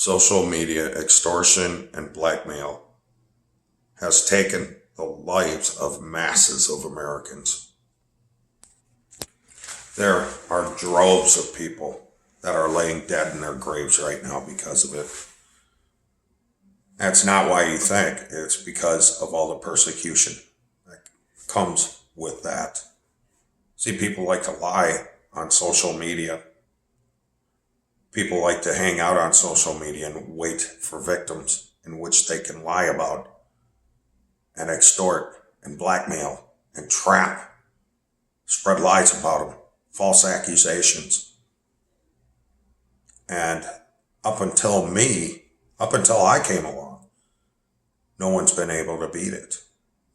social media extortion and blackmail has taken the lives of masses of Americans. There are droves of people that are laying dead in their graves right now because of it. That's not why you think. It's because of all the persecution that comes with that. See, people like to lie on social media. People like to hang out on social media and wait for victims in which they can lie about and extort and blackmail and trap, spread lies about them, false accusations. And up until I came along, no one's been able to beat it.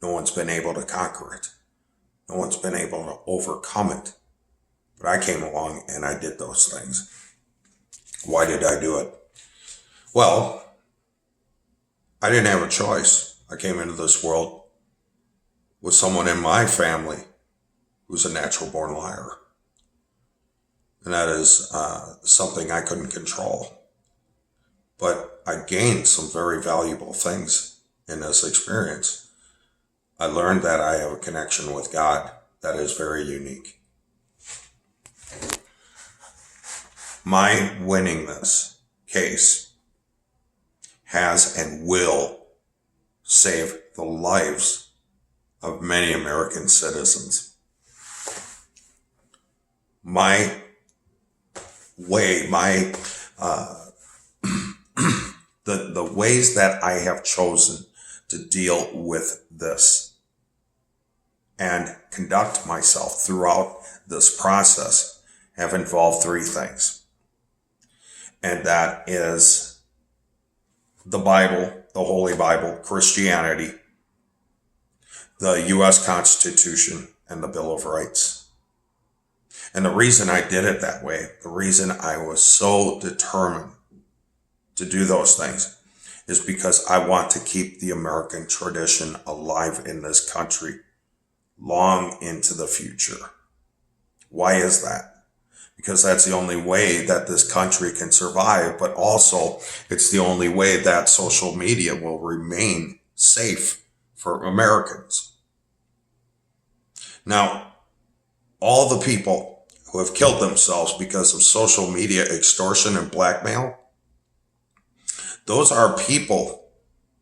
No one's been able to conquer it. No one's been able to overcome it. But I came along and I did those things. Why did I do it? Well, I didn't have a choice. I came into this world with someone in my family who's a natural born liar. And that is something I couldn't control. But I gained some very valuable things in this experience. I learned that I have a connection with God that is very unique. My winning this case has and will save the lives of many American citizens. My way, the ways that I have chosen to deal with this and conduct myself throughout this process have involved three things. And that is the Bible, the Holy Bible, Christianity, the U.S. Constitution, and the Bill of Rights. And the reason I did it that way, the reason I was so determined to do those things, is because I want to keep the American tradition alive in this country long into the future. Why is that? Because that's the only way that this country can survive, but also it's the only way that social media will remain safe for Americans. Now, all the people who have killed themselves because of social media extortion and blackmail, those are people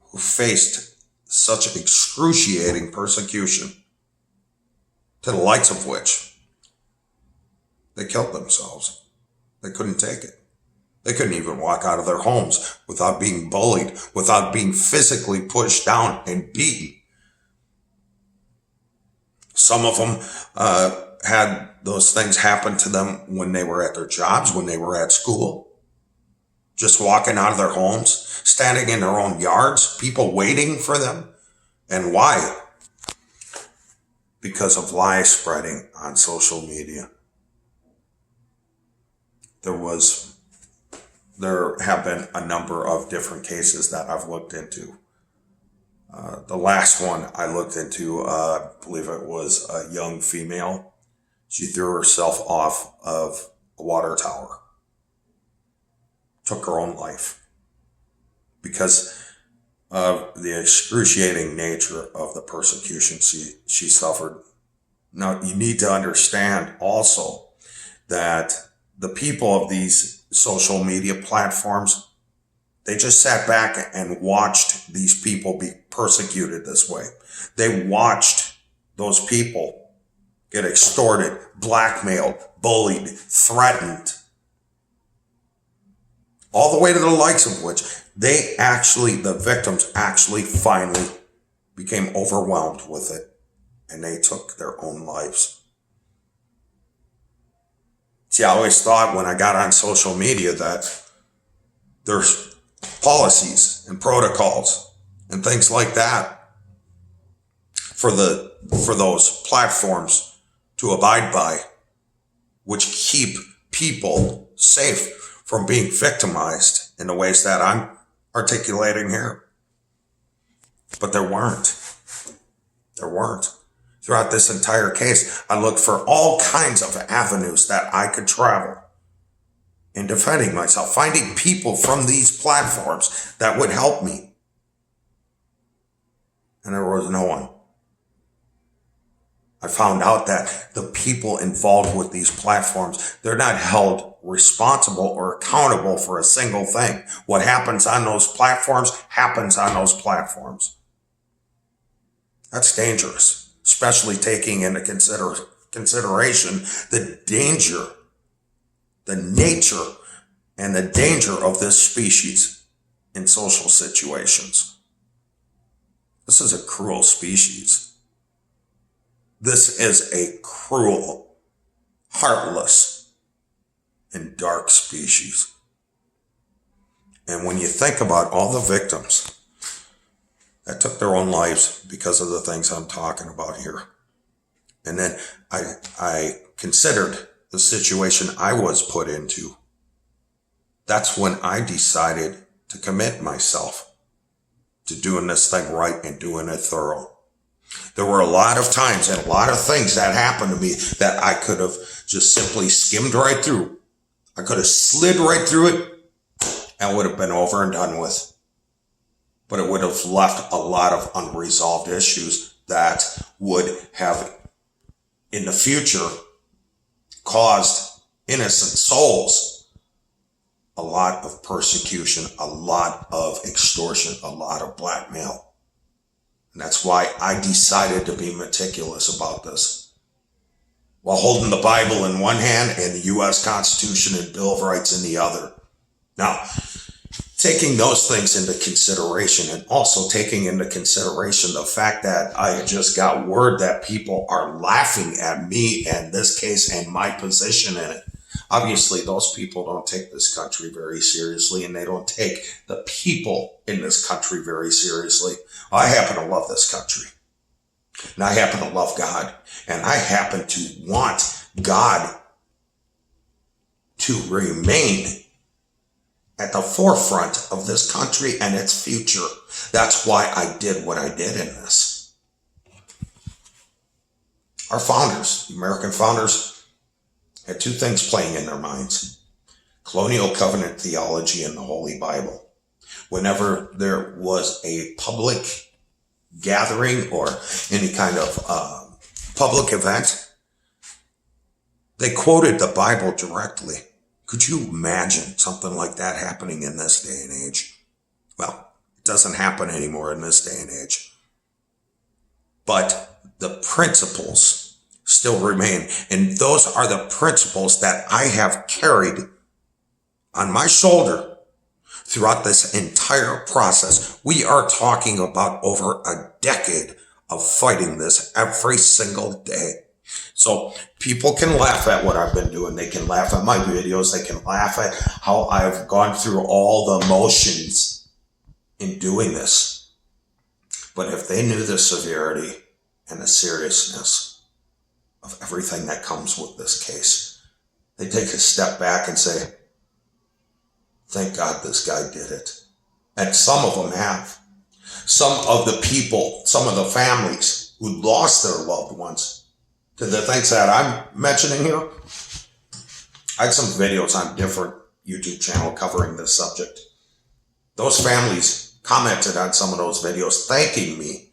who faced such excruciating persecution, to the likes of which they killed themselves. They couldn't take it. They couldn't even walk out of their homes without being bullied, without being physically pushed down and beaten. Some of them had those things happen to them when they were at their jobs, when they were at school, just walking out of their homes, standing in their own yards, people waiting for them. And why? Because of lie spreading on social media. There have been a number of different cases that I've looked into. The last one I looked into, I believe it was a young female. She threw herself off of a water tower, took her own life because of the excruciating nature of the persecution she suffered. Now, you need to understand also that the people of these social media platforms, they just sat back and watched these people be persecuted this way. They watched those people get extorted, blackmailed, bullied, threatened, all the way to the likes of which the victims actually finally became overwhelmed with it, and they took their own lives. See, I always thought when I got on social media that there's policies and protocols and things like that for those platforms to abide by, which keep people safe from being victimized in the ways that I'm articulating here. But there weren't. Throughout this entire case, I looked for all kinds of avenues that I could travel in defending myself, finding people from these platforms that would help me. And there was no one. I found out that the people involved with these platforms, they're not held responsible or accountable for a single thing. What happens on those platforms happens on those platforms. That's dangerous, especially taking into consideration the danger, the nature, and the danger of this species in social situations. This is a cruel species. This is a cruel, heartless, and dark species. And when you think about all the victims that took their own lives because of the things I'm talking about here, and then I considered the situation I was put into, that's when I decided to commit myself to doing this thing right and doing it thorough. There were a lot of times and a lot of things that happened to me that I could have just simply skimmed right through. I could have slid right through it and would have been over and done with. But it would have left a lot of unresolved issues that would have, in the future, caused innocent souls a lot of persecution, a lot of extortion, a lot of blackmail. And that's why I decided to be meticulous about this, while holding the Bible in one hand and the U.S. Constitution and Bill of Rights in the other. Now, taking those things into consideration, and also taking into consideration the fact that I just got word that people are laughing at me and this case and my position in it. Obviously, those people don't take this country very seriously, and they don't take the people in this country very seriously. I happen to love this country, and I happen to love God, and I happen to want God to remain at the forefront of this country and its future. That's why I did what I did in this. Our founders, the American founders, had two things playing in their minds: colonial covenant theology and the Holy Bible. Whenever there was a public gathering or any kind of public event, they quoted the Bible directly. Could you imagine something like that happening in this day and age? Well, it doesn't happen anymore in this day and age. But the principles still remain. And those are the principles that I have carried on my shoulder throughout this entire process. We are talking about over a decade of fighting this every single day. So people can laugh at what I've been doing. They can laugh at my videos. They can laugh at how I've gone through all the motions in doing this. But if they knew the severity and the seriousness of everything that comes with this case, they take a step back and say, thank God this guy did it. And some of them have. Some of the people, some of the families who lost their loved ones to the things that I'm mentioning here. I had some videos on different YouTube channel covering this subject. Those families commented on some of those videos, thanking me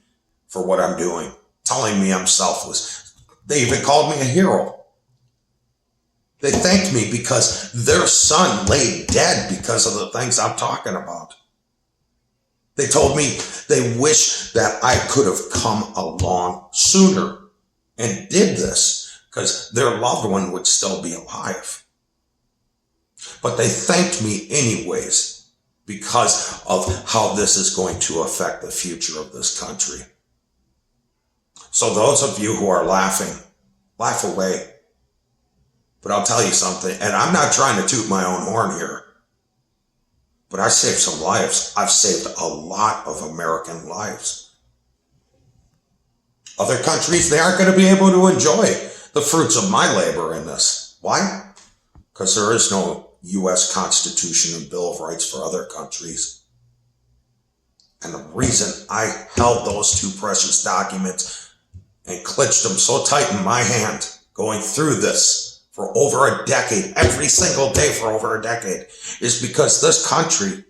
for what I'm doing, telling me I'm selfless. They even called me a hero. They thanked me because their son lay dead because of the things I'm talking about. They told me they wish that I could have come along sooner and did this because their loved one would still be alive. But they thanked me anyways because of how this is going to affect the future of this country. So those of you who are laughing, laugh away. But I'll tell you something, and I'm not trying to toot my own horn here, but I saved some lives. I've saved a lot of American lives. Other countries, they aren't going to be able to enjoy the fruits of my labor in this. Why? Because there is no U.S. Constitution and Bill of Rights for other countries. And the reason I held those two precious documents and clenched them so tight in my hand going through this for over a decade, every single day for over a decade, is because this country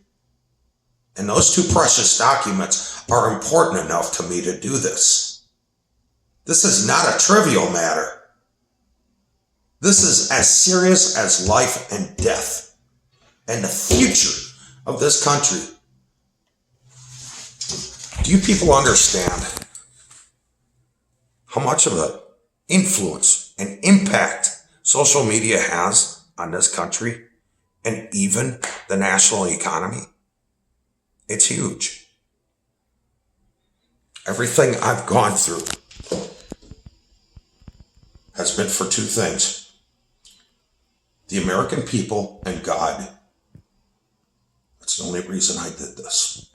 and those two precious documents are important enough to me to do this. This is not a trivial matter. This is as serious as life and death and the future of this country. Do you people understand how much of an influence and impact social media has on this country and even the national economy? It's huge. Everything I've gone through has been for two things: the American people and God. That's the only reason I did this.